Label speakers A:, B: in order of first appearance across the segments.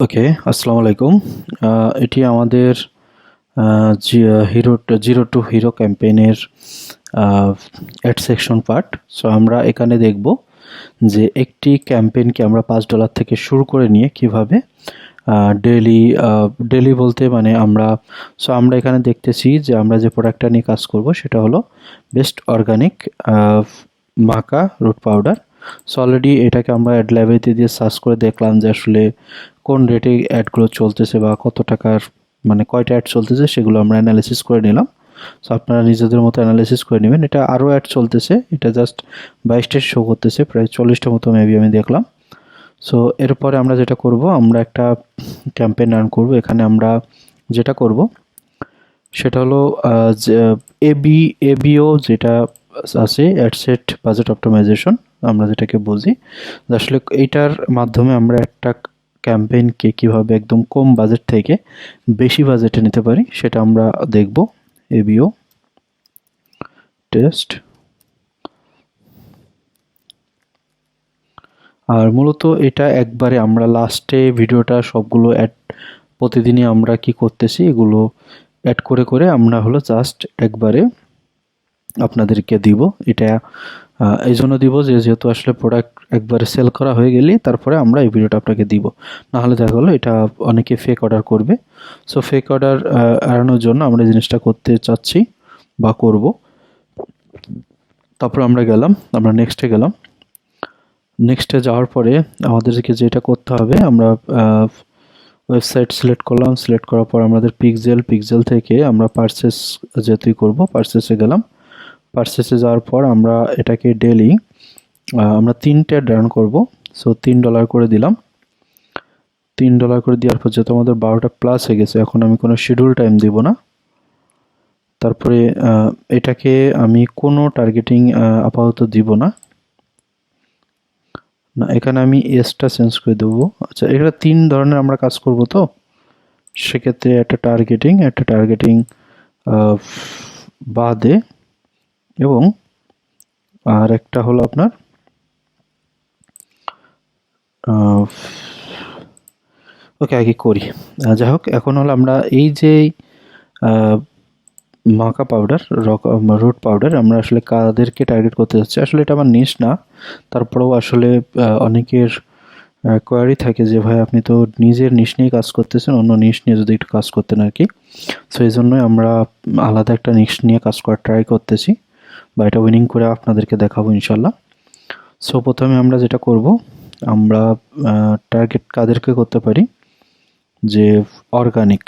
A: ওকে, আসসালামু আলাইকুম। এটি আমাদের জিরো টু হিরো ক্যাম্পেইনের অ্যাড সেকশন পার্ট। সো আমরা এখানে দেখব যে একটি ক্যাম্পেইনকে আমরা $5 থেকে শুরু করে নিয়ে কিভাবে ডেইলি ডেইলি বলতে মানে আমরা এখানে দেখতেছি যে আমরা যে প্রোডাক্টটা নিয়ে কাজ করব সেটা হলো best organic maca root powder. So already এটাকে আমরা অ্যাড লাইব্রেরিতে দিয়ে সার্চ করে দেখলাম যে আসলে কোন রেটে অ্যাডগুলো চলতেছে বা কত টাকার মানে কয়টা অ্যাড চলতেছে সেগুলো আমরা অ্যানালিসিস করে নিলাম। সো আপনারা নিজেদের মতো অ্যানালিসিস করে নেবেন। এটা আরও অ্যাড চলতেছে, এটা জাস্ট 22টা শো করতেছে, প্রায় 40টা মতো মেবি আমি দেখলাম। সো এরপরে আমরা যেটা করব, আমরা একটা ক্যাম্পেইন রান করব। এখানে আমরা যেটা করব সেটা হলো যে এবিও যেটা আছে, অ্যাডসেট বাজেট অপটিমাইজেশন আমরা যেটাকে বুঝি, আসলে এইটার মাধ্যমে আমরা একটা ক্যাম্পেইনকে কীভাবে একদম কম বাজেট থেকে বেশি বাজেটে নিতে পারি সেটা আমরা দেখব। ABO test. আর মূলত এটা একবারে আমরা লাস্টে ভিডিওটা সবগুলো অ্যাড প্রতিদিনই আমরা কি করতেছি এগুলো অ্যাড করে করে আমরা হলো জাস্ট একবারে আপনাদেরকে দিব। এটা এই জন্য দিব যে যেহেতু আসলে প্রোডাক্ট একবারে সেল করা হয়ে গেলে তারপরে আমরা এই ভিডিওটা আপনাকে দিব, নাহলে দেখা গেলো এটা অনেকে ফেক অর্ডার করবে। সো ফেক অর্ডার এড়ানোর জন্য আমরা এই জিনিসটা করতে চাচ্ছি বা করব। তারপর আমরা নেক্সটে গেলাম। নেক্সটে যাওয়ার পরে আমাদেরকে যেটা করতে হবে, আমরা ওয়েবসাইট সিলেক্ট করলাম। সিলেক্ট করার পর আমাদের পিক্সেল থেকে আমরা পারচেস যেতেই করব, পারচেসে গেলাম। পারচেসে যাওয়ার পর আমরা এটাকে ডেলি আমরা 3টে রান করব। সো $3 করে দিলাম। $3 করে দেওয়ার পর যেহেতু আমাদের 12টা প্লাস হয়ে গেছে, এখন আমি কোনো শিডিউল টাইম দিব না। তারপরে এটাকে আমি কোনো টার্গেটিং আপাতত দিব না, এখানে আমি এসটা চেঞ্জ করে দেবো। আচ্ছা, এখানে 3 ধরনের আমরা কাজ করব, তো সেক্ষেত্রে একটা টার্গেটিং বাদে এবং আর একটা হলো আপনার ওকে আগে করি। যাই হোক, এখন হলো আমরা এই যে মাকা পাউডার রুট পাউডার আমরা আসলে কাদেরকে টার্গেট করতে যাচ্ছি, আসলে এটা আমার নিশ না, তারপরেও আসলে অনেকের কোয়ারি থাকে যে ভাই আপনি তো নিজের নিশ নিয়ে কাজ করতেছেন, অন্য নিশ নিয়ে যদি একটু কাজ করতেন আর কি। সো এই জন্যই আমরা আলাদা একটা নিশ নিয়ে কাজ করার ট্রাই করতেছি, বা এটা উইনিং করে আপনাদেরকে দেখাবো ইনশাল্লাহ। সো প্রথমে আমরা যেটা করব, আমরা টার্গেট কাদেরকে করতে পারি, যে অর্গানিক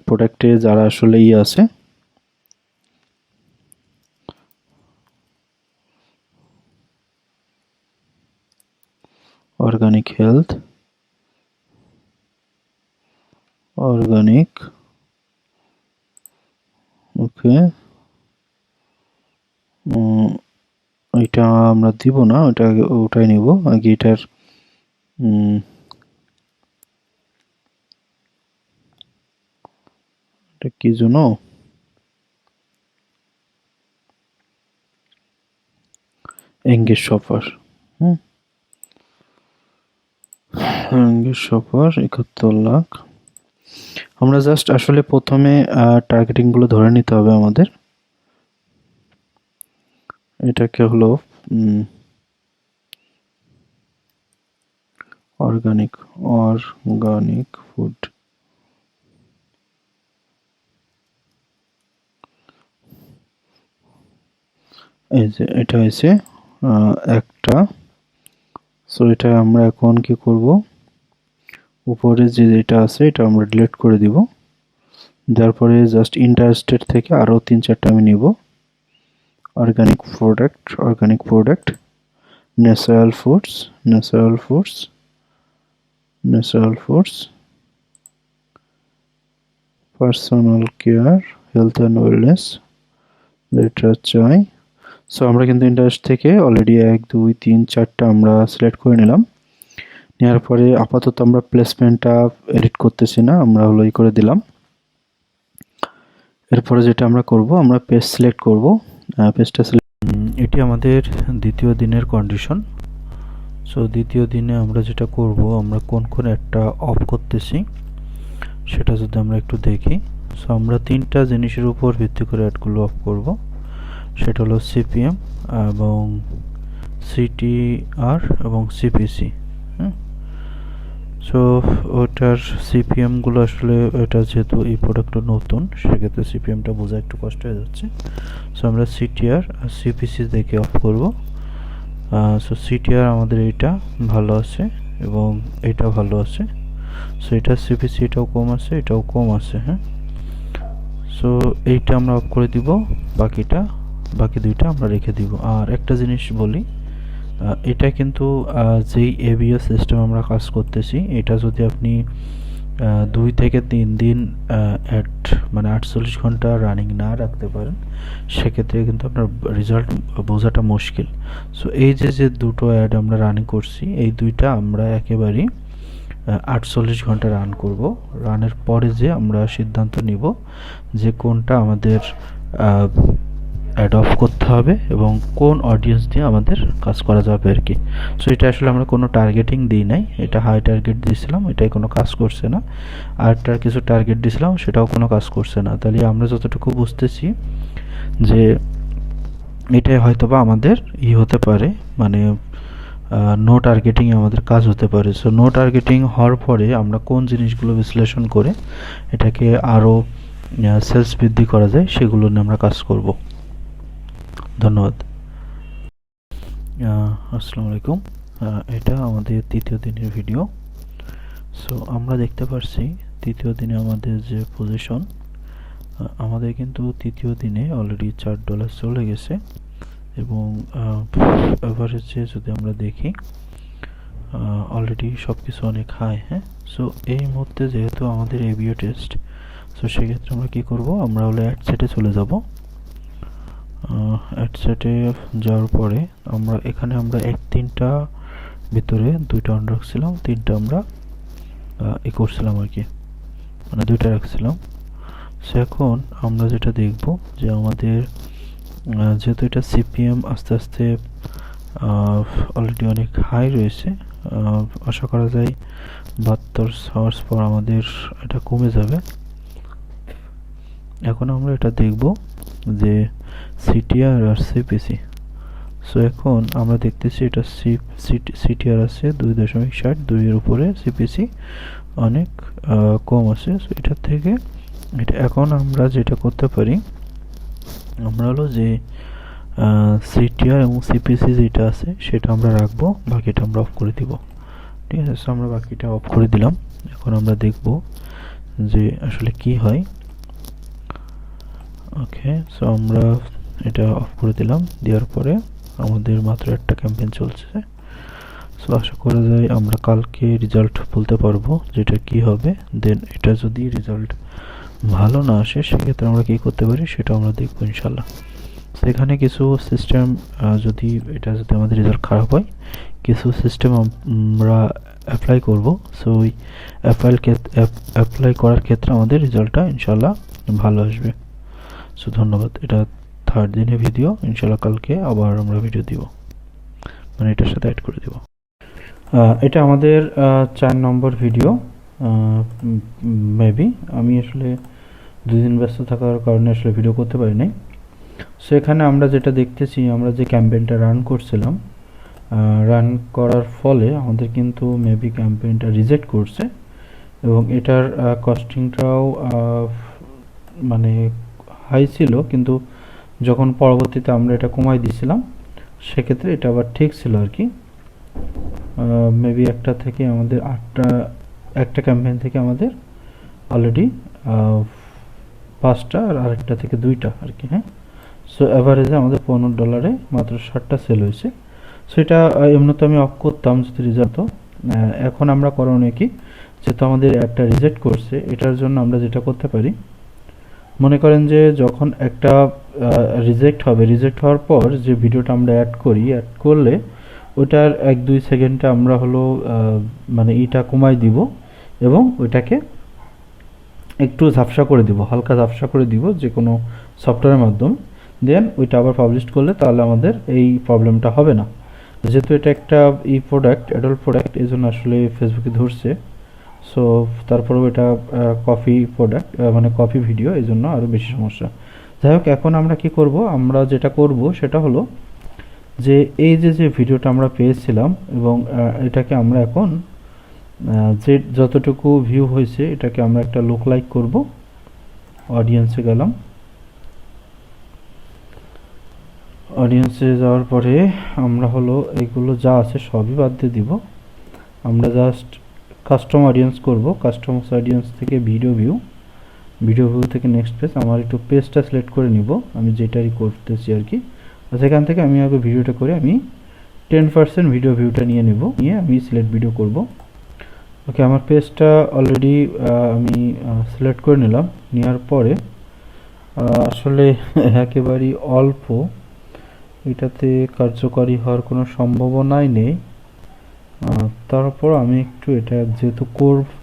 A: প্রোডাক্টে যারা আসলে আছে, অর্গানিক হেলথ, অর্গানিক, ওকে। এটা আমরা দিব না, ওটাই নিব আগে। এটার এটা কি জন্য engage shopper, engage shopper 71 lakh. আমরা জাস্ট আসলে প্রথমে টার্গেটিংগুলো ধরে নিতে হবে আমাদের। এটাকে হলো অর্গানিক ফুড, এই যে এটা হয়েছে একটা। সো এটা আমরা এখন কি করব, উপরে যেটা আছে এটা আমরা ডিলিট করে দিব। তারপরে জাস্ট ইন্টারেস্টেড থেকে আরও 3-4টা আমি নিব। Organic product, natural foods, personal care, health and wellness, এটা চাই। সো আমরা কিন্তু ইন্টারেস্ট থেকে অলরেডি 1 2 3 4টা আমরা সিলেক্ট করে নিলাম। নেওয়ার পরে আপাতত আমরা প্লেসমেন্টটা এডিট করতেছি না, আমরা হলো করে দিলাম। এরপরে যেটা আমরা করব, আমরা পেজ সিলেক্ট করব। পেজটা সিলেক্ট, এটি আমাদের দ্বিতীয় দিনের কন্ডিশন। সো দ্বিতীয় দিনে আমরা যেটা করব, আমরা কোন কোন অ্যাডটা অফ করতেছি সেটা যদি আমরা একটু দেখি। সো আমরা তিনটা জিনিসের উপর ভিত্তি করে অ্যাডগুলো অফ করব। সেটা হলো সিপিএম এবং সিটিআর এবং সিপিসি। সো ওটার সিপিএমগুলো আসলে এটা যেহেতু এই প্রোডাক্টটা নতুন, সেক্ষেত্রে সিপিএমটা বোঝা একটু কষ্ট হয়ে যাচ্ছে। সো আমরা সিটিআর আর সিপিসি দেখে অফ করব। সো সিটিআর আমাদের এইটা ভালো আছে এবং এটা ভালো আছে। সো এটা সিপিসি এটাও কম আছে, এটাও কম আছে। হ্যাঁ, সো এইটা আমরা অফ করে দিব, বাকি দুইটা আমরা রেখে দিব। আর একটা জিনিস বলি, এটা কিন্তু যেই এবিএস সিস্টেম আমরা কাজ করতেছি, এটা যদি আপনি 2 থেকে 3 দিন অ্যাট মানে 48 ঘন্টা রানিং না রাখতে পারেন, সেক্ষেত্রে কিন্তু আপনার রেজাল্ট বোঝাটা মুশকিল। সো এই যে দুটো অ্যাড আমরা রানিং করছি, এই দুইটা আমরা একেবারেই 48 ঘন্টা রান করব। রানের পরে যে আমরা সিদ্ধান্ত নিব যে কোনটা আমাদের অ্যাড অফ করতে হবে এবং কোন অডিয়েন্স দিয়ে আমাদের কাজ করা যাবে আর কি। সো এটা আসলে আমরা কোনো টার্গেটিং দিই নাই, এটা হাই টার্গেট দিয়েছিলাম, এটাই কোনো কাজ করছে না। আরটার কিছু টার্গেট দিয়েছিলাম, সেটাও কোনো কাজ করছে না। তাহলে আমরা যতটুকু বুঝতেছি যে এটাই হয়তোবা আমাদের হতে পারে, মানে নো টার্গেটিং আমাদের কাজ হতে পারে। সো নো টার্গেটিং হওয়ার পরে আমরা কোন জিনিসগুলো বিশ্লেষণ করে এটাকে আরও সেলস বৃদ্ধি করা যায় সেগুলো নিয়ে আমরা কাজ করব। ধন্যবাদ। আসসালামু আলাইকুম। এটা আমাদের তৃতীয় দিনের ভিডিও। সো আমরা দেখতে পাচ্ছি তৃতীয় দিনে আমাদের যে পজিশন, আমাদের কিন্তু তৃতীয় দিনে অলরেডি $4 চলে গেছে এবং এভারেজে যদি আমরা দেখি অলরেডি সব কিছু অনেক হাই। হ্যাঁ, সো এই মুহূর্তে যেহেতু আমাদের এবিও টেস্ট, সো সেক্ষেত্রে আমরা কী করব, আমরা হলো অ্যাড সেটে চলে যাব। অ্যাড সেটে যাওয়ার পরে এখানে আমরা 3টা ভিতরে 2টা অন রাখছিলাম, 3টা আমরা করছিলাম আর কি, মানে 2টা রাখছিলাম। সো এখন আমরা যেটা দেখব যে আমাদের যেহেতু এটা সিপিএম আস্তে আস্তে অলরেডি অনেক হাই রয়েছে, আশা করা যায় 72 আওয়ার্স পর আমাদের এটা কমে যাবে। এখন আমরা এটা দেখব যে সিটিআর আর সিপিসি। সো এখন আমরা দেখতেছি এটা সিটিআর আছে 2.60, 2 এর উপরে, সিপিসি অনেক কম আছে। সো এটার থেকে এটা এখন আমরা যেটা করতে পারি, আমরা হলো যে সিটিআর এবং সিপিসি যেটা আছে সেটা আমরা রাখবো, বাকিটা আমরা অফ করে দিব। ঠিক আছে, সো আমরা বাকিটা অফ করে দিলাম। এখন আমরা দেখব যে আসলে কি হয়। ওকে, সো আমরা এটা অফ করে দিলাম। দেওয়ার পরে আমাদের মাত্র একটা ক্যাম্পেইন চলছে। সো আশা করা যায় আমরা কালকে রেজাল্ট বলতে পারবো যেটা কি হবে। দেন এটা যদি রেজাল্ট ভালো না আসে, সেক্ষেত্রে আমরা কী করতে পারি সেটা আমরা দেখবো ইনশাল্লাহ। সেখানে কিছু সিস্টেম যদি আমাদের রেজাল্ট খারাপ হয়, কিছু সিস্টেম আমরা অ্যাপ্লাই করব। সো ওই অ্যাপ্লাই করার ক্ষেত্রে আমাদের রেজাল্টটা ইনশাল্লাহ ভালো আসবে। সো ধন্যবাদ। এটা 3rd দিনের ভিডিও, ইনশাল্লাহ কালকে আবার আমরা ভিডিও দিব, মানে এটার সাথে অ্যাড করে দিব। এটা আমাদের 4 নম্বর ভিডিও। মেবি আমি আসলে 2 দিন ব্যস্ত থাকার কারণে আসলে ভিডিও করতে পারি নাই। সো এখানে আমরা যেটা দেখতেছি, আমরা যে ক্যাম্পেইনটা রান করছিলাম, রান করার ফলে আমাদের কিন্তু মেবি ক্যাম্পেইনটা রিজেক্ট করছে এবং এটার কস্টিংটাও মানে হাই ছিল, কিন্তু যখন পরবর্তীতে আমরা এটা কমাই দিয়েছিলাম, সেক্ষেত্রে এটা আবার ঠিক ছিল আর কি। মেবি একটা থেকে আমাদের একটা ক্যাম্পেইন থেকে আমাদের অলরেডি 5টা আর আরেকটা থেকে 2টা আর কি। হ্যাঁ, সো অ্যাভারেজে আমাদের $15 মাত্র 60টা সেল হয়েছে। সো এটা এমনিতে আমি অফ করতাম যদি রেজাল্ট হতো। এখন আমরা করণীয় কি, যেহেতু আমাদের একটা রিজেক্ট করছে, এটার জন্য আমরা যেটা করতে পারি, মনে করেন যে যখন একটা রিজেক্ট হওয়ার পর যে ভিডিওটা আমরা অ্যাড করলে ওটার 1-2 সেকেন্ডে আমরা হলো মানে এটা কমাই দিব এবং ওইটাকে একটু ঝাপসা করে দিব, হালকা ঝাপসা করে দিব যে কোনো সফটওয়্যারের মাধ্যমে। দেন ওইটা আবার পাবলিশ করলে তাহলে আমাদের এই প্রবলেমটা হবে না। যেহেতু এটা একটা প্রোডাক্ট, অ্যাডাল্ট প্রোডাক্ট, এই জন্য আসলে ফেসবুকে ধরছে। সো তারপরেও এটা কফি প্রোডাক্ট, মানে কফি ভিডিও, এই জন্য আরও বেশি সমস্যা। যাই হোক, এখন আমরা কি করব, আমরা যেটা করব সেটা হলো যে এই যে ভিডিওটা আমরা পেয়েছিলাম এবং এটাকে আমরা এখন যে যতটুকু ভিউ হয়েছে এটাকে আমরা একটা লুক লাইক করব। অডিয়েন্সে গেলাম, অডিয়েন্সে যাওয়ার পরে আমরা হলো এগুলো যা আছে সবই বাদ দিয়ে দিব। আমরা জাস্ট কাস্টম অডিয়েন্স করব। কাস্টম অডিয়েন্স থেকে ভিডিও ভিউ, ভিডিও ভিউ থেকে নেক্সট পেজ, আমার একটু পেজটা সিলেক্ট করে নিব, আমি যেটাই করতেছি আর কি। সেখান থেকে আমি আগে ভিডিওটা করে আমি 10% ভিডিও ভিউটা নিয়ে নেব, নিয়ে আমি সিলেক্ট ভিডিও করব। ওকে, আমার পেজটা অলরেডি আমি সিলেক্ট করে নিলাম। নেওয়ার পরে আসলে একেবারেই অল্প, এটাতে কার্যকরী হওয়ার কোনো সম্ভাবনাই নেই। তারপর আমি একটু এটা যেহেতু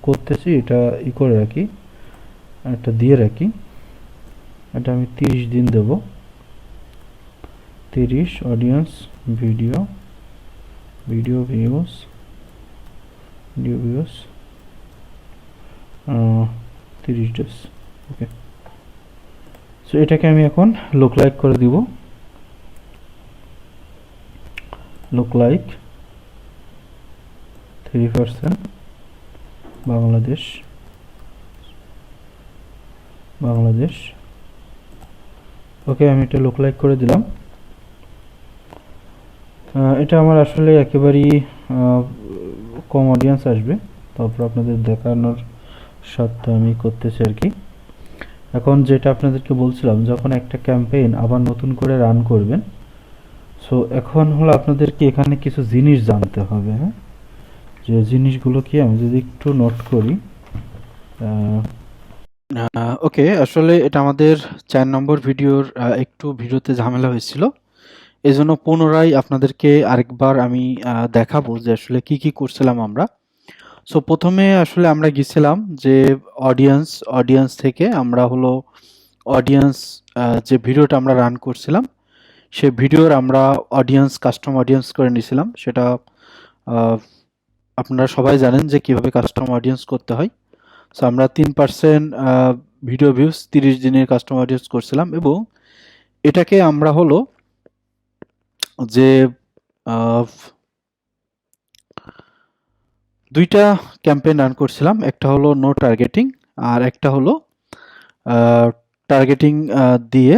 A: করতেছি, এটা করে রাখি, এটা দিয়ে রাখি। এটা আমি 30 দিন দেব। 30 audience, video video views 30 days. Okay, so এটাকে আমি এখন লুক লাইক করে দিব। লুক লাইক 3% বাংলাদেশ, ওকে, আমি এটা লুক লাইক করে দিলাম। এটা আমার আসলে একেবারেই কম অডিয়েন্স আসবে, তারপর আপনাদের দেখানোর স্বার্থে আমি করতেছি আর কি। এখন যেটা আপনাদেরকে বলছিলাম, যখন একটা ক্যাম্পেইন আবার নতুন করে রান করবেন, সো এখন হলো আপনাদেরকে এখানে কিছু জিনিস জানতে হবে। হ্যাঁ, যে জিনিসগুলো কি আমি যদি একটু নোট করি। ওকে, আসলে এটা আমাদের 4 নম্বর ভিডিওর একটু ভিডিওতে ঝামেলা হয়েছিল, এই জন্য পুনরায় আপনাদেরকে আরেকবার আমি দেখাবো যে আসলে কি কি করছিলাম আমরা। সো প্রথমে আসলে আমরা গেছিলাম যে অডিয়েন্স থেকে আমরা হলো অডিয়েন্স, যে ভিডিওটা আমরা রান করছিলাম সে ভিডিওর আমরা কাস্টম অডিয়েন্স করে নিয়েছিলাম। সেটা আপনারা সবাই জানেন যে কিভাবে কাস্টম অডিয়েন্স করতে হয়। সো আমরা 3% ভিডিও ভিউজ 30 দিনের কাস্টম অডিয়েন্স করছিলাম এবং এটাকে আমরা হলো যে দুইটা ক্যাম্পেইন রান করছিলাম, একটা হলো নো টার্গেটিং আর একটা হলো টার্গেটিং দিয়ে,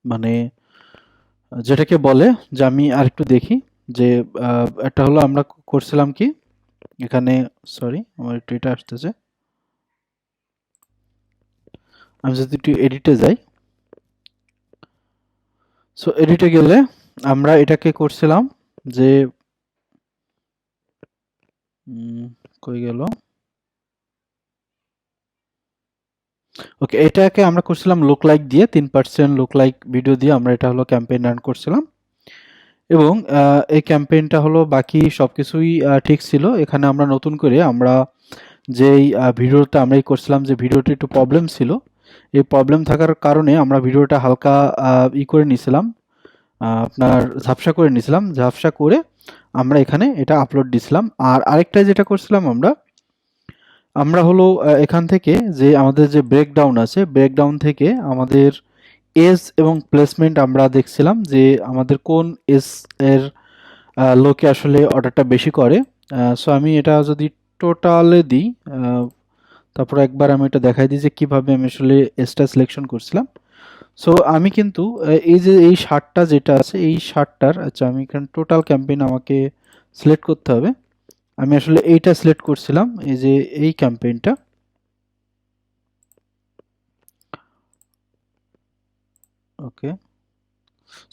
A: মানে যেটাকে বলে যে আমি আরেকটু দেখি যে একটা হলো আমরা করছিলাম কি এখানে, সরি আমার একটু এটা আসতেছে, আমি যদি একটু এডিটে যাই। সো এডিটে গেলে আমরা এটাকে করছিলাম যে কই গেল, ওকে, এটাকে আমরা করছিলাম লুক লাইক দিয়ে, 3% লুক লাইক ভিডিও দিয়ে আমরা এটা হলো ক্যাম্পেইন রান করছিলাম এবং এই ক্যাম্পেইনটা হলো বাকি সবকিছুই ঠিক ছিল। এখানে আমরা নতুন করে আমরা যেই ভিডিওটা আমরাই করছিলাম, যে ভিডিওটি একটু প্রবলেম ছিল, এই প্রবলেম থাকার কারণে আমরা ভিডিওটা হালকা করে নিয়েছিলাম, আপনার ঝাপসা করে নিয়েছিলাম, ঝাপসা করে আমরা এখানে এটা আপলোড দিয়েছিলাম। আর আরেকটা যেটা করছিলাম আমরা হলো এখান থেকে যে আমাদের যে ব্রেকডাউন আছে, ব্রেকডাউন থেকে আমাদের এজ এবং প্লেসমেন্ট আমরা দেখছিলাম যে আমাদের কোন এজ এর লোকে আসলে অর্ডারটা বেশি করে। সো আমি এটা যদি টোটালে দিই, তারপর একবার আমি এটা দেখাই দিই যে কিভাবে আমি আসলে এজটা সিলেকশন করছিলাম। সো আমি কিন্তু এই যে এই শার্টটা যেটা আছে, এই শার্টটার, আচ্ছা আমি এখানে টোটাল ক্যাম্পেইন আমাকে সিলেক্ট করতে হবে। আমি আসলে এইটা সিলেক্ট করছিলাম, এই যে এই ক্যাম্পেইনটা। ওকে,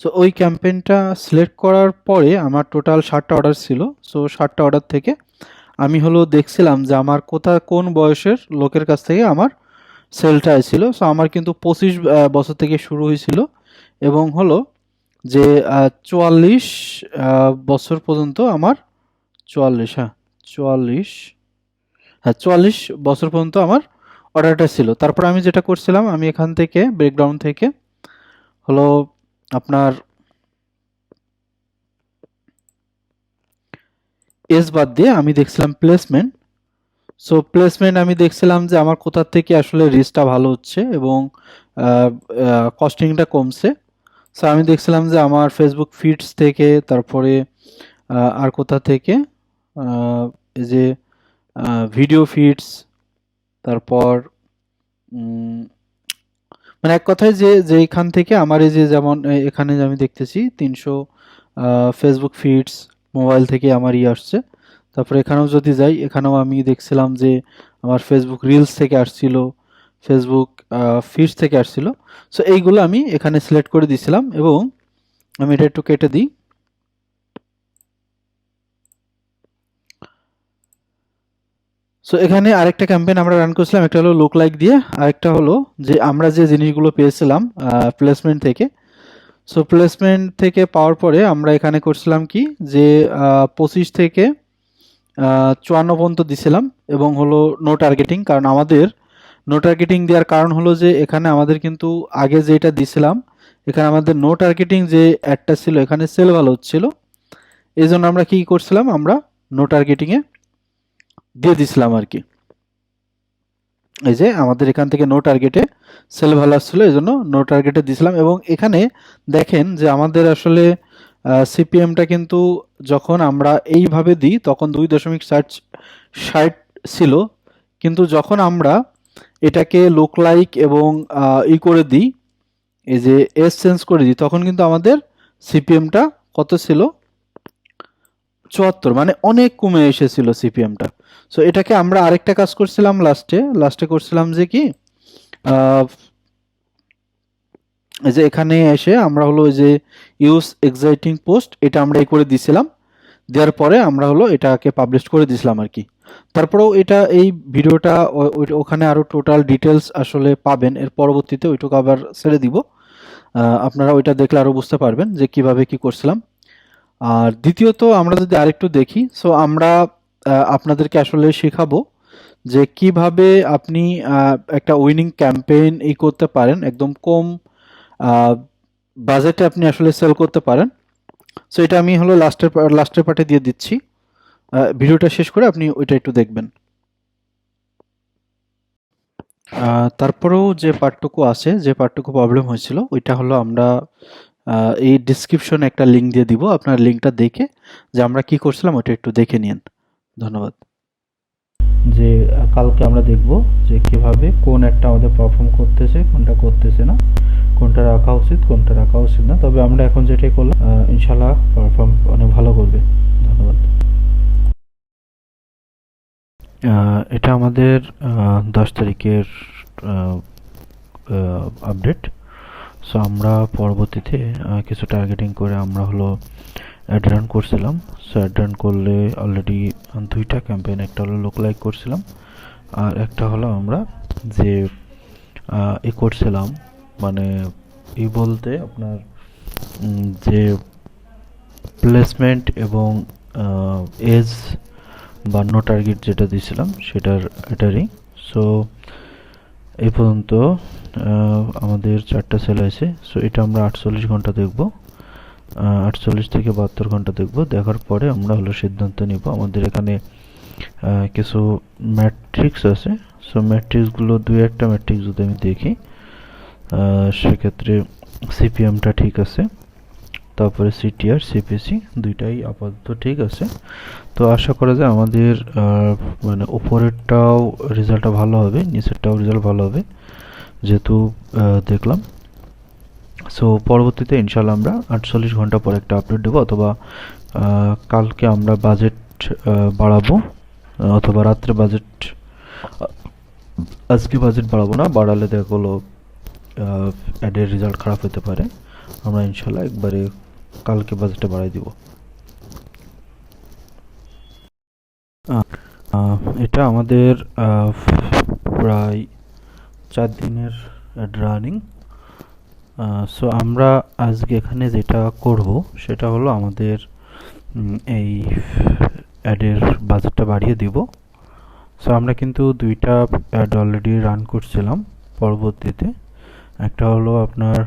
A: সো ওই ক্যাম্পেইনটা সিলেক্ট করার পরে আমার টোটাল 60টা অর্ডার ছিল। সো 60টা অর্ডার থেকে আমি হলো দেখছিলাম যে আমার কোন বয়সের লোকের কাছ থেকে আমার সেলটা ছিল। সো আমার কিন্তু 25 বছর থেকে শুরু হয়েছিল এবং হলো যে 44 বছর পর্যন্ত আমার 44, হ্যাঁ 44, হ্যাঁ 44 বছর পর্যন্ত আমার অর্ডারটা ছিল। তারপর আমি যেটা করছিলাম, আমি এখান থেকে ব্রেকডাউন থেকে হলো আপনার এজ বাদ দিয়ে আমি দেখছিলাম প্লেসমেন্ট। সো প্লেসমেন্ট আমি দেখছিলাম যে আমার কোথা থেকে আসলে রিচটা ভালো হচ্ছে এবং কস্টিংটা কমছে। সো আমি দেখছিলাম যে আমার ফেসবুক ফিডস থেকে, তারপরে আর কোথা থেকে, এই যে ভিডিও ফিডস, তারপর মানে এক কথায় যে যেইখান থেকে আমার এই যে যেমন এখানে যে আমি দেখতেছি 300 ফেসবুক ফিডস মোবাইল থেকে আমার আসছে। তারপরে এখানেও যদি যাই, এখানেও আমি দেখছিলাম যে আমার ফেসবুক রিলস থেকে আসছিল, ফেসবুক ফিডস থেকে আসছিল। সো এইগুলো আমি এখানে সিলেক্ট করে দিয়েছিলাম এবং আমি এটা একটু কেটে দিই। সো এখানে আরেকটা ক্যাম্পেইন আমরা রান করছিলাম, একটা হলো লুক লাইক দিয়ে, আরেকটা হলো যে আমরা যে জিনিসগুলো পেয়েছিলাম প্লেসমেন্ট থেকে। সো প্লেসমেন্ট থেকে পাওয়ার পরে আমরা এখানে করছিলাম কি যে 25 থেকে 54 পর্যন্ত দিছিলাম এবং হলো নো টার্গেটিং। কারণ আমাদের নো টার্গেটিং দেওয়ার কারণ হলো যে এখানে আমাদের কিন্তু আগে যেটা দিছিলাম, এখানে আমাদের নো টার্গেটিং যে অ্যাডটা ছিল এখানে সেল ভালো হচ্ছিল, এই জন্য আমরা কি করছিলাম, আমরা নো টার্গেটিংয়ে দিয়ে দিছিলাম আর কি। এই যে আমাদের এখান থেকে নো টার্গেটে সেল ভালো আসছিল, এই জন্য নো টার্গেটে দিয়েছিলাম। এবং এখানে দেখেন যে আমাদের আসলে সিপিএমটা কিন্তু যখন আমরা এইভাবে দিই তখন 2.60 ছিল, কিন্তু যখন আমরা এটাকে লুক লাইক এবং করে দিই, এই যে এস চেঞ্জ করে দিই, তখন কিন্তু আমাদের সিপিএমটা কত ছিল, 74, মানে অনেক কমে এসেছিল সিপিএমটা। সো এটাকে আমরা আরেকটা কাজ করছিলাম লাস্টে করছিলাম যে কি, এই যে এখানে এসে আমরা হলো ওই যে ইউজ এক্সাইটিং পোস্ট, এটা আমরা এই করে দিছিলাম। দেওয়ার পরে আমরা হলো এটাকে পাবলিশ করে দিছিলাম আর কি। তারপরেও এটা এই ভিডিওটা ওখানে আরো টোটাল ডিটেলস আসলে পাবেন, এর পরবর্তীতে ওইটুকু আবার ছেড়ে দিব, আপনারা ওইটা দেখলে আরো বুঝতে পারবেন যে কিভাবে কি করছিলাম। আর দ্বিতীয়ত আমরা যদি আরেকটু দেখি, সো আমরা আপনাদেরকে আসলে শেখাবো যে কিভাবে আপনি একটা উইনিং ক্যাম্পেইন করতে পারেন, একদম কম বাজেটে আপনি আসলে সেল করতে পারেন। সো এটা আমি হলো লাস্টের পার্টে দিয়ে দিচ্ছি, ভিডিওটা শেষ করে আপনি ওইটা একটু দেখবেন। তারপরেও যে পার্টটুকু আছে, যে পার্টটুকু প্রবলেম হয়েছিল, ওইটা হলো আমরা এই ডিসক্রিপশনে একটা লিঙ্ক দিয়ে দিব, আপনার লিঙ্কটা দেখে যে আমরা কি করছিলাম ওইটা একটু দেখে নিন। ধন্যবাদ। যে কালকে আমরা দেখব যে কিভাবে কোন একটা আমাদের পারফর্ম করতেছে, কোনটা করতেছে না, কোনটা রাখা উচিত, কোনটা রাখা উচিত না। তবে আমরা এখন যেটাই করলাম ইনশাল্লাহ পারফর্ম অনেক ভালো করবে। ধন্যবাদ। এটা আমাদের 10 তারিখের আপডেট। সো আমরা পরবর্তীতে কিছু টার্গেটিং করে আমরা হলো অ্যাড রান করছিলাম। সো অ্যাড রান করলে অলরেডি 2টা ক্যাম্পেইন, একটা হলো লুক লাইক করছিলাম আর একটা হলো আমরা যে করছিলাম, মানে বলতে আপনার যে প্লেসমেন্ট এবং এজ বা নো টার্গেট যেটা দিয়েছিলাম এটারই। সো এই পর্যন্ত আমাদের 4টা সেল আছে। সো এটা আমরা 48 ঘন্টা দেখব, 48 থেকে 72 ঘন্টা দেখব। দেখার পরে আমরা হলো সিদ্ধান্ত নিব। আমাদের এখানে কিছু ম্যাট্রিক্স আছে। সো ম্যাট্রিক্সগুলো একটা ম্যাট্রিক্স যদি আমি দেখি, সেক্ষেত্রে সিপিএমটা ঠিক আছে, তারপরে সিটিআর সিপিসি দুইটাই আপাতত ঠিক আছে। তো আশা করা যায় আমাদের মানে উপরেরটাও রেজাল্টটা ভালো হবে, নিচেরটাও রেজাল্ট ভালো হবে যেহেতু দেখলাম। সো পরবর্তীতে ইনশাল্লাহ আমরা 48 ঘন্টা পর একটা আপডেট দেবো, অথবা কালকে আমরা বাজেট বাড়াবো, অথবা রাত্রে বাজেট, আজকে বাজেট বাড়াবো না, বাড়ালে দেখা গেলো অ্যাডের রেজাল্ট খারাপ হতে পারে। আমরা ইনশাল্লাহ একবারে কালকে বাজেটটা বাড়াই দিব। এটা আমাদের প্রায় 4 দিনের রানিং। সো আমরা আজকে এখানে যেটা করব সেটা হলো আমাদের এই অ্যাডের বাজেটটা বাড়িয়ে দিব। সো আমরা কিন্তু 2টা অ্যাড অলরেডি রান করছিলাম পরবর্তীতে। একটা হলো আপনার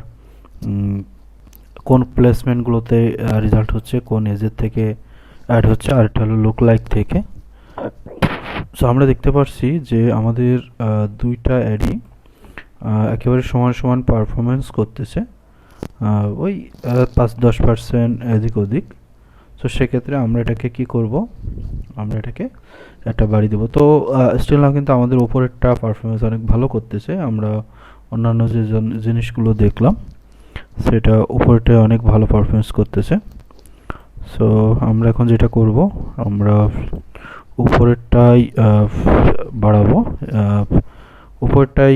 A: কোন প্লেসমেন্টগুলোতে রেজাল্ট হচ্ছে, কোন এজের থেকে অ্যাড হচ্ছে, আর এটা হলো লুক লাইক থেকে। সো আমরা দেখতে পাচ্ছি যে আমাদের দুইটা অ্যাডই একেবারে সমান সমান পারফরমেন্স করতেছে, ওই 5-10% এদিক ওদিক। তো সেক্ষেত্রে আমরা এটাকে কি করব, আমরা এটাকে একটা বাড়ি দেবো। তো স্টিল নাও কিন্তু আমাদের উপরেরটা পারফরমেন্স অনেক ভালো করতেছে। আমরা অন্যান্য যে জিনিসগুলো দেখলাম সেটা উপরেরটা অনেক ভালো পারফরমেন্স করতেছে। সো আমরা এখন যেটা করব, আমরা উপরেরটাই বাড়াবো। উপরেরটাই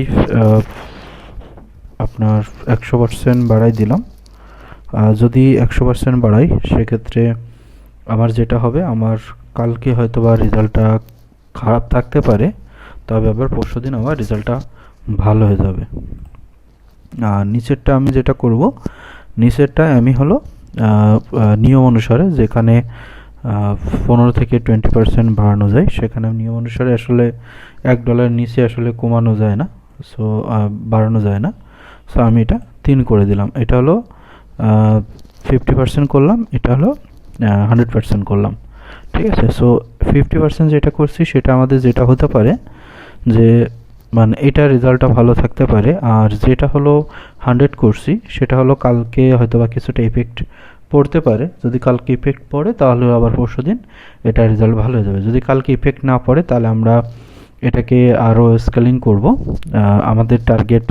A: আপনার 100% বাড়াই দিলাম। যদি 100% বাড়াই সেক্ষেত্রে আমার যেটা হবে, আমার কালকে হয়তো বা রেজাল্টটা খারাপ থাকতে পারে, তবে আবার পরশুদিন আমার রেজাল্টটা ভালো হয়ে যাবে। আর নিচেরটা আমি যেটা করব, নিচেরটা আমি হলো নিয়ম অনুসারে যেখানে 15 থেকে 20% বাড়ানো যায়, সেখানে নিয়ম অনুসারে আসলে $1 নিচে আসলে কমানো যায় না, সো বাড়ানো যায় না। সো আমি এটা 3 করে দিলাম। এটা হলো 50% করলাম, এটা হলো 100% করলাম। ঠিক আছে। সো 50% যেটা করছি সেটা আমাদের যেটা হতে পারে যে মানে এটা রেজাল্টটা ভালো থাকতে পারে, আর যেটা হলো 100 করছি সেটা হলো কালকে হয়তো বা কিছুটা ইফেক্ট পড়তে পারে। যদি কালকে ইফেক্ট পড়ে তাহলে আবার পরশুদিন এটা রেজাল্ট ভালো হয়ে যাবে। যদি কালকে ইফেক্ট না পড়ে তাহলে আমরা এটাকে আরও স্কেলিং করব। আমাদের টার্গেট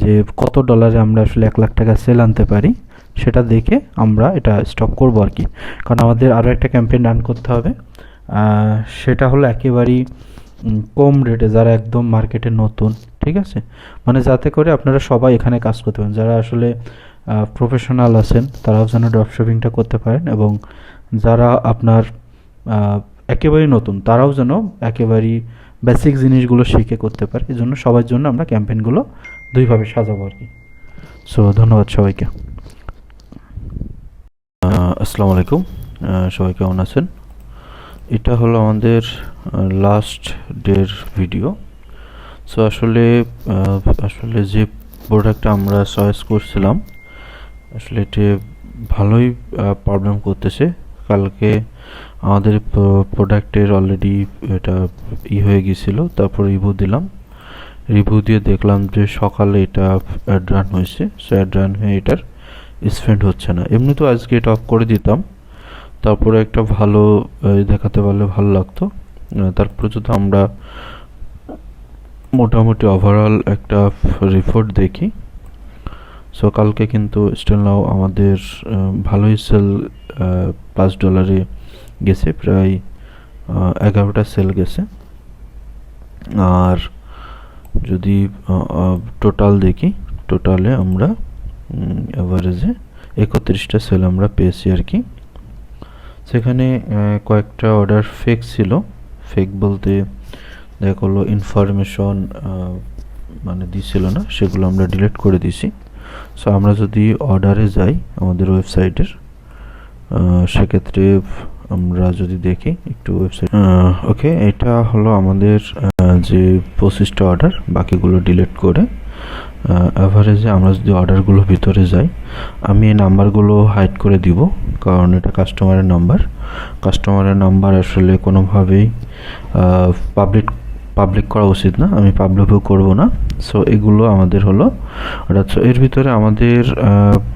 A: যে কত ডলারে আমরা আসলে $1,00,000 সেল আনতে পারি সেটা দেখে আমরা এটা স্টপ করব আর কি। কারণ আমাদের আরও একটা ক্যাম্পেইন রান করতে হবে, সেটা হলো একেবারেই কম রেটে, যারা একদম মার্কেটে নতুন, ঠিক আছে, মানে যাতে করে আপনারা সবাই এখানে কাজ করতে পারেন। যারা আসলে প্রফেশনাল আছেন তারাও যেন ড্রপশিপিংটা করতে পারেন, এবং যারা আপনার একেবারেই নতুন তারাও যেন একেবারেই বেসিক জিনিসগুলো শিখে করতে পারে। এই জন্য সবার জন্য আমরা ক্যাম্পেইনগুলো দুইভাবে সাজাবো আর কি। সো ধন্যবাদ সবাইকে। আসসালামু আলাইকুম, সবাই কেমন আছেন? এটা হলো আমাদের লাস্ট ডের ভিডিও। সো আসলে যে প্রোডাক্টটা আমরা চয়েস করছিলাম আসলে এটি ভালোই প্রবলেম করতেছে। কালকে আমাদের প্রোডাক্টের অলরেডি এটা হয়ে গিয়েছিলো, তারপর রিভিউ দিলাম। রিভিউ দিয়ে দেখলাম যে সকালে এটা অ্যাড রান হয়েছে। সো অ্যাড রান হয়ে এটার স্পেন্ড হচ্ছে না। এমনি তো আজকে এটা অফ করে দিতাম, তারপরে একটা ভালো দেখাতে পারলে ভালো লাগতো। তারপরে যদি আমরা মোটামুটি ওভারঅল একটা রিপোর্ট দেখি, সো কালকে কিন্তু স্টিল নাও আমাদের ভালোই সেল $5 গেছে, প্রায় 11টা সেল গেছে। আর যদি টোটাল দেখি, টোটালে আমরা অ্যাভারেজে 31টা সেল আমরা পেয়েছি আর কি। সেখানে কয়েকটা অর্ডার ফেক ছিল। ফেক বলতে দেখা হলো ইনফরমেশন মানে দিছিল না, সেগুলো আমরা ডিলিট করে দিছি। সো আমরা যদি অর্ডারে যাই আমাদের ওয়েবসাইটের, সেক্ষেত্রে আমরা যদি দেখি একটু ওয়েবসাইট, ওকে, এটা হলো আমাদের যে 25টা অর্ডার, বাকিগুলো ডিলিট করে অ্যাভারেজে আমরা যদি অর্ডারগুলো ভিতরে যাই, আমি এই নাম্বারগুলো হাইড করে দিব কারণ এটা কাস্টমারের নাম্বার আসলে কোনোভাবেই পাবলিক করা উচিত না, আমি পাবলিকও করব না। সো এগুলো আমাদের হলো অর্ডার। সো এর ভিতরে আমাদের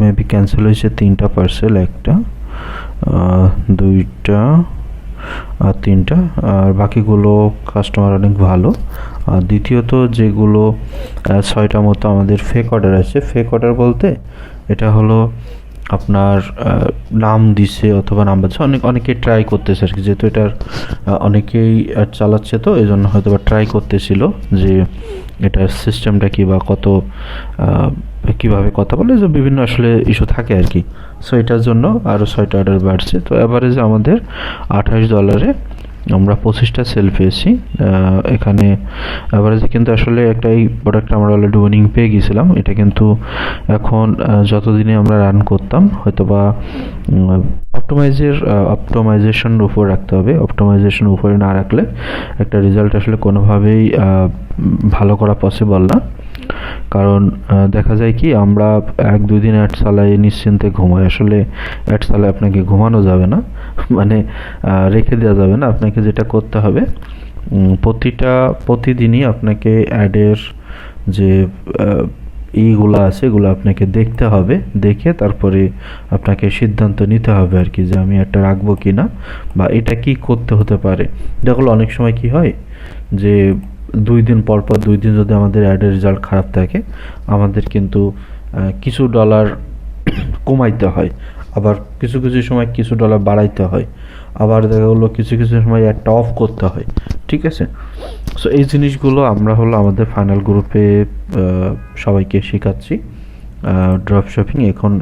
A: মেবি ক্যান্সেল হয়েছে 3টা পার্সেল, 1টা, 2টা আর 3টা, আর বাকিগুলো কাস্টমার অনেক ভালো। আর দ্বিতীয়ত যেগুলো 6টা মতো আমাদের ফেক অর্ডার আছে। ফেক অর্ডার বলতে এটা হলো আপনার নাম দিছে অথবা নাম্বার দিচ্ছে, অনেকে ট্রাই করতেছে আর কি, যেহেতু এটার অনেকেই চালাচ্ছে, তো এই জন্য হয়তো বা ট্রাই করতেছিল যে এটার সিস্টেমটা কী বা কীভাবে কথা বলে, যে বিভিন্ন আসলে ইস্যু থাকে আর কি। সো এটার জন্য আরও 6টা অর্ডার বাড়ছে। তো অ্যাভারেজে আমাদের $28 আমরা 25টা সেল পেয়েছি। এখানে অ্যাভারেজে কিন্তু আসলে একটা এই প্রোডাক্ট আমরা অলরেডি উইনিং পেয়ে গিয়েছিলাম। এটা কিন্তু এখন যতদিনে আমরা রান করতাম হয়তো বা অপটোমাইজেশনের উপর রাখতে হবে। অপটোমাইজেশন উপরে না রাখলে একটা রেজাল্ট আসলে কোনোভাবেই ভালো করা পসিবল না। কারণ দেখা যায় কি আমরা 1-2 দিন অ্যাড চালাই নিশ্চিন্তে ঘুমাই, আসলে অ্যাড চালায় আপনাকে ঘুমানো যাবে না, মানে রেখে দেওয়া যাবে না। আপনাকে যেটা করতে হবে প্রতিদিনই আপনাকে অ্যাডের যে এইগুলো আছে এগুলো আপনাকে দেখতে হবে, দেখে তারপরে আপনাকে সিদ্ধান্ত নিতে হবে আর কি, যে আমি একটা রাখবো কি না, বা এটা কি করতে হতে পারে। দেখলো অনেক সময় কি হয় যে 2 দিন পর 2 দিন যদি আমাদের অ্যাডের রেজাল্ট খারাপ থাকে, আমাদের কিন্তু কিছু ডলার কমাইতে হয়, আবার কিছু কিছু সময় কিছু ডলার বাড়াইতে হয়, আবার দেখা গেলো কিছু কিছু সময় একটা অফ করতে হয়, ঠিক আছে। সো এই জিনিসগুলো আমরা আমাদের ফাইনাল গ্রুপে সবাইকে শেখাচ্ছি। ড্রপ শপিং এখন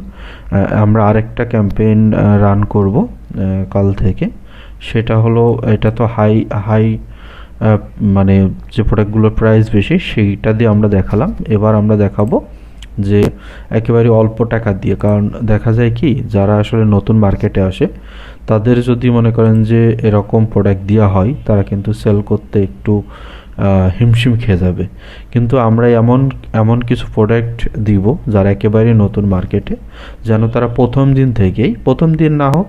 A: আমরা আরেকটা ক্যাম্পেইন রান করব কাল থেকে। সেটা হলো, এটা তো হাই হাই মানে যে প্রোডাক্টগুলোর প্রাইস বেশি সেইটা দিয়ে আমরা দেখালাম, এবার আমরা দেখাবো যে একেবারে অল্প টাকা দিয়ে। কারণ দেখা যায় কি, যারা আসলে নতুন মার্কেটে আসে তাদের যদি মনে করেন যে এরকম প্রোডাক্ট দেওয়া হয়, তারা কিন্তু সেল করতে একটু হিমশিম খেয়ে যাবে। কিন্তু আমরা এমন এমন কিছু প্রোডাক্ট দিব যারা একেবারে নতুন মার্কেটে, যেন তারা প্রথম দিন না হোক,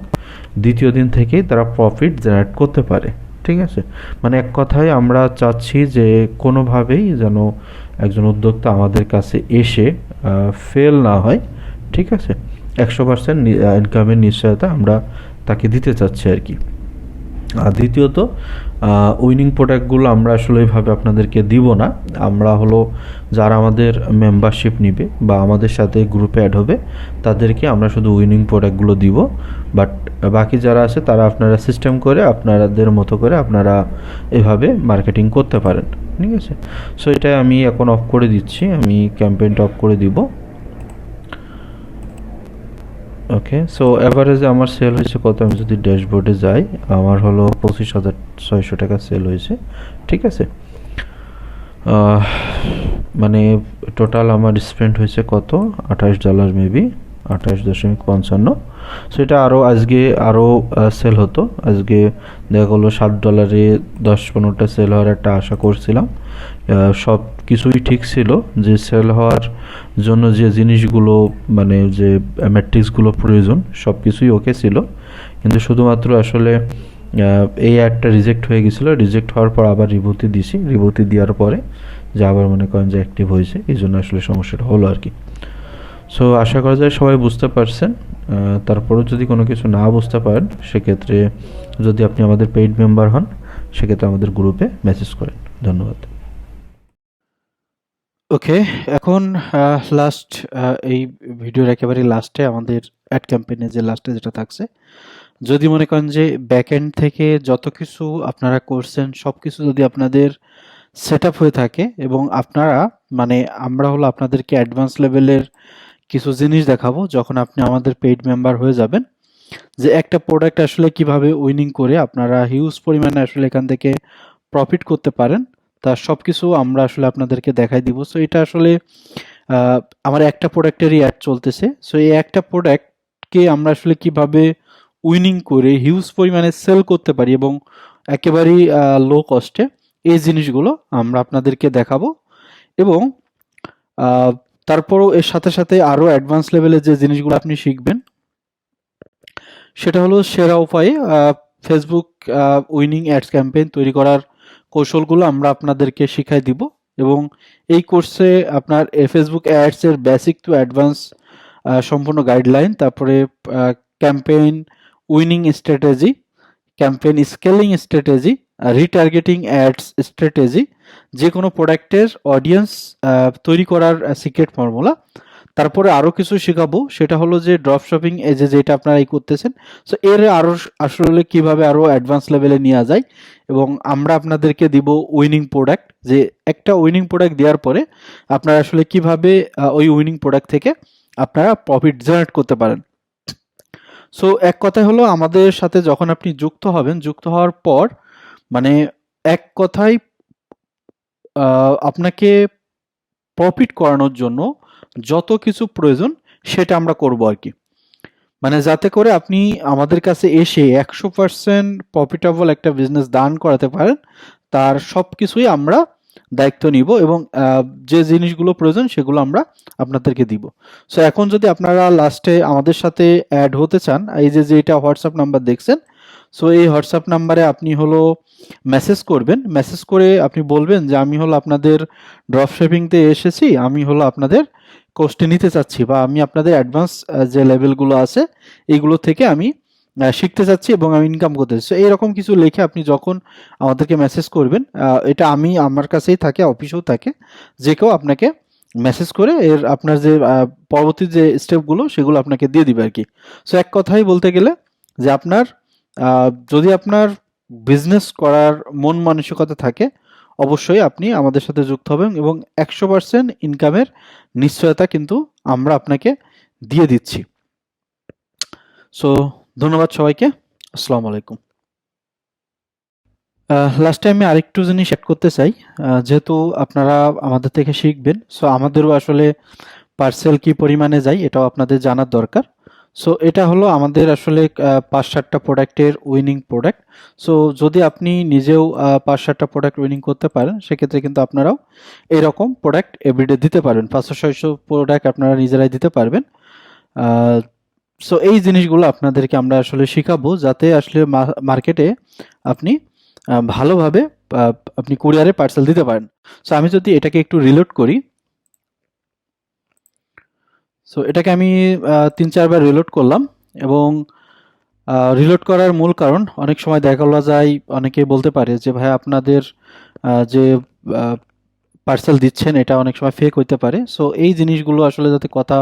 A: দ্বিতীয় দিন থেকেই তারা প্রফিট জেনারেট করতে পারে, ঠিক আছে। মানে এক কথায় আমরা চাচ্ছি যে কোনোভাবেই যেন একজন উদ্যোক্তা আমাদের কাছে এসে ফেল না হয়, ঠিক আছে। 100% ইনকামের নিশ্চয়তা আমরা তাকে দিতে চাচ্ছি আর কি। আর দ্বিতীয়ত, উইনিং প্রোডাক্টগুলো আমরা আসলে এইভাবে আপনাদেরকে দিব না। আমরা যারা আমাদের মেম্বারশিপ নিবে বা আমাদের সাথে গ্রুপে অ্যাড হবে, তাদেরকে আমরা শুধু উইনিং প্রোডাক্টগুলো দিব। বাট বাকি যারা আছে তারা আপনারা সিস্টেম করে আপনাদের মতো করে আপনারা এভাবে মার্কেটিং করতে পারেন, ঠিক আছে। সো এটা আমি এখন অফ করে দিচ্ছি, আমি ক্যাম্পেইনটা অফ করে দিব। ওকে, সো অ্যাভারেজে আমার সেল হয়েছে কত, আমি যদি ড্যাশবোর্ডে যাই, আমার 25,600 টাকা সেল হয়েছে, ঠিক আছে। মানে টোটাল আমার স্পেন্ড হয়েছে কত, $28 মেবি, 28.55। সো এটা আজকে আরও সেল হতো। আজকে দেখা গেলো $7 10-15টা সেল হওয়ার একটা আশা করছিলাম। সব কিছুই ঠিক ছিল, যে সেল হওয়ার জন্য যে জিনিসগুলো মানে যে ম্যাট্রিক্সগুলো প্রয়োজন সব কিছুই ওকে ছিল, কিন্তু শুধুমাত্র আসলে এই অ্যাডটা রিজেক্ট হয়ে গেছিলো। রিজেক্ট হওয়ার পর আবার রিভুতি দিছি, রিভুতি দেওয়ার পরে যে আবার মনে করেন যে অ্যাক্টিভ হয়েছে, এই জন্য আসলে সমস্যাটা হলো আর কি। সো আশা করা যায় সবাই বুঝতে পারছেন। তারপরেও যদি কোনো কিছু না বুঝতে পারেন, সেক্ষেত্রে যদি আপনি আমাদের পেইড মেম্বার হন, সেক্ষেত্রে আমাদের গ্রুপে মেসেজ করেন। ধন্যবাদ। ওকে, এখন লাস্ট এই ভিডিওর একেবারে লাস্টে আমাদের অ্যাড ক্যাম্পেইনে যে লাস্টে যেটা থাকছে, যদি মনে করেন যে ব্যাকএন্ড থেকে যত কিছু আপনারা করছেন সব কিছু যদি আপনাদের সেট আপ হয়ে থাকে, এবং আপনারা মানে আমরা আপনাদেরকে অ্যাডভান্স লেভেলের কিছু জিনিস দেখাবো যখন আপনি আমাদের পেইড মেম্বার হয়ে যাবেন, যে একটা প্রোডাক্ট আসলে কিভাবে উইনিং করে আপনারা হিউজ পরিমাণে আসলে এখান থেকে প্রফিট করতে পারেন, তার সব কিছু আমরা আসলে আপনাদেরকে দেখাই দিব। সো এটা আসলে আমার একটা প্রোডাক্টেরই অ্যাড চলতেছে। সো এই একটা প্রোডাক্টকে আমরা আসলে কিভাবে উইনিং করে হিউজ পরিমাণে সেল করতে পারি এবং একেবারেই লো কস্টে, এই জিনিসগুলো আমরা আপনাদেরকে দেখাবো। এবং তারপরও এর সাথে সাথে আরও অ্যাডভান্স লেভেলের যে জিনিসগুলো আপনি শিখবেন, সেটা হলো সেরা উপায়ে ফেসবুক উইনিং অ্যাডস ক্যাম্পেইন তৈরি করার কৌশলগুলো আমরা আপনাদেরকে শিখাই দিব। এবং এই কোর্সে আপনার ফেসবুক অ্যাডসের বেসিক টু অ্যাডভান্স সম্পূর্ণ গাইডলাইন, তারপরে campaign winning strategy, campaign scaling strategy, retargeting ads strategy, যে কোনো প্রোডাক্টের অডিয়েন্স তৈরি করার সিক্রেট ফর্মুলা, তারপরে আরও কিছু শেখাবো, সেটা হলো যে ড্রপ শপিং যেটা আপনারা করতেছেন, সো এর আরও আসলে কিভাবে আরও অ্যাডভান্স লেভেলে নেওয়া যায়। এবং আমরা আপনাদেরকে দিব উইনিং প্রোডাক্ট, যে একটা উইনিং প্রোডাক্ট দেওয়ার পরে আপনারা আসলে কিভাবে ওই উইনিং প্রোডাক্ট থেকে আপনারা প্রফিট জেনারেট করতে পারেন। সো এক কথায় হলো, আমাদের সাথে যখন আপনি যুক্ত হবেন, যুক্ত হওয়ার পর মানে এক কথায় আপনাকে প্রফিট করানোর জন্য যত কিছু প্রয়োজন সেটা আমরা করব আর কি। মানে যাতে করে আপনি আমাদের কাছে এসে 100% প্রফিটেবল একটা বিজনেস দান করাতে পারেন, তার সব কিছুই আমরা দায়িত্ব নিব এবং যে জিনিসগুলো প্রয়োজন সেগুলো আমরা আপনাদেরকে দিব। সো এখন যদি আপনারা লাস্টে আমাদের সাথে অ্যাড হতে চান, এই যে এটা হোয়াটসঅ্যাপ নাম্বার দেখছেন, সো এই হোয়াটসঅ্যাপ নাম্বারে আপনি হলো মেসেজ করবেন, মেসেজ করে আপনি বলবেন যে আমি হলো আপনাদের ড্রপ শিপিংতে এসেছি, আমি হলো আপনাদের কোর্সটি নিতে চাচ্ছি, বা আমি আপনাদের অ্যাডভান্স যে লেভেলগুলো আছে এইগুলো থেকে আমি শিখতে চাচ্ছি এবং আমি ইনকাম করতে চাচ্ছি। এইরকম কিছু লিখে আপনি যখন আমাদেরকে মেসেজ করবেন, এটা আমি আমার কাছেই থাকে, অফিসেও থাকে, যে কেউ আপনাকে মেসেজ করে এর আপনার যে পরবর্তী যে স্টেপগুলো সেগুলো আপনাকে দিয়ে দিবে আর কি। সো এক কথাই বলতে গেলে যে আপনার যদি আপনার বিজনেস করার মন মানসিকতা থাকে, অবশ্যই আপনি আমাদের সাথে যুক্ত হবেন এবং 100% ইনকামের নিশ্চয়তা কিন্তু আমরা আপনাকে দিয়ে দিচ্ছি। সো ধন্যবাদ সবাইকে। আসসালামু আলাইকুম। লাস্টে আমি আরেকটু জিনিস অ্যাড করতে চাই। যেহেতু আপনারা আমাদের থেকে শিখবেন, সো আমাদেরও আসলে পার্সেল কি পরিমাণে যায় এটাও আপনাদের জানার দরকার। সো এটা হলো আমাদের আসলে ৫-৭টা প্রোডাক্টের উইনিং প্রোডাক্ট। সো যদি আপনি নিজেও ৫-৭টা প্রোডাক্ট উইনিং করতে পারেন, সেক্ষেত্রে কিন্তু আপনারাও এরকম প্রোডাক্ট এভরিডে দিতে পারবেন। ৫০০-৬০০ প্রোডাক্ট আপনারা নিজেরাই দিতে পারবেন। সো এই জিনিসগুলো আপনাদেরকে আমরা আসলে শিখাবো, যাতে আসলে মার্কেটে আপনি ভালোভাবে আপনি কুরিয়ারে পার্সেল দিতে পারেন। সো আমি যদি এটাকে একটু রিলোড করি, সো এটাকে আমি ৩-৪ বার রিলোড করলাম এবং রিলোড করার মূল কারণ, অনেক সময় দেখা যায় অনেকে বলতে পারে যে ভাই আপনাদের যে পার্সেল দিচ্ছেন এটা অনেক সময় ফেক হইতে পারে। সো এই জিনিসগুলো আসলে যাতে কথা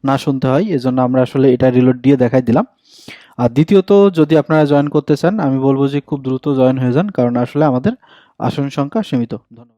A: না শুনতে হয়, এজন্য আমরা আসলে এটা রিলোড দিয়ে দেখাই দিলাম। আর দ্বিতীয়ত, যদি আপনারা জয়েন করতে চান, আমি বলবো যে খুব দ্রুত জয়েন হয়ে যান, কারণ আসলে আমাদের আসন সংখ্যা সীমিত। ধন্যবাদ।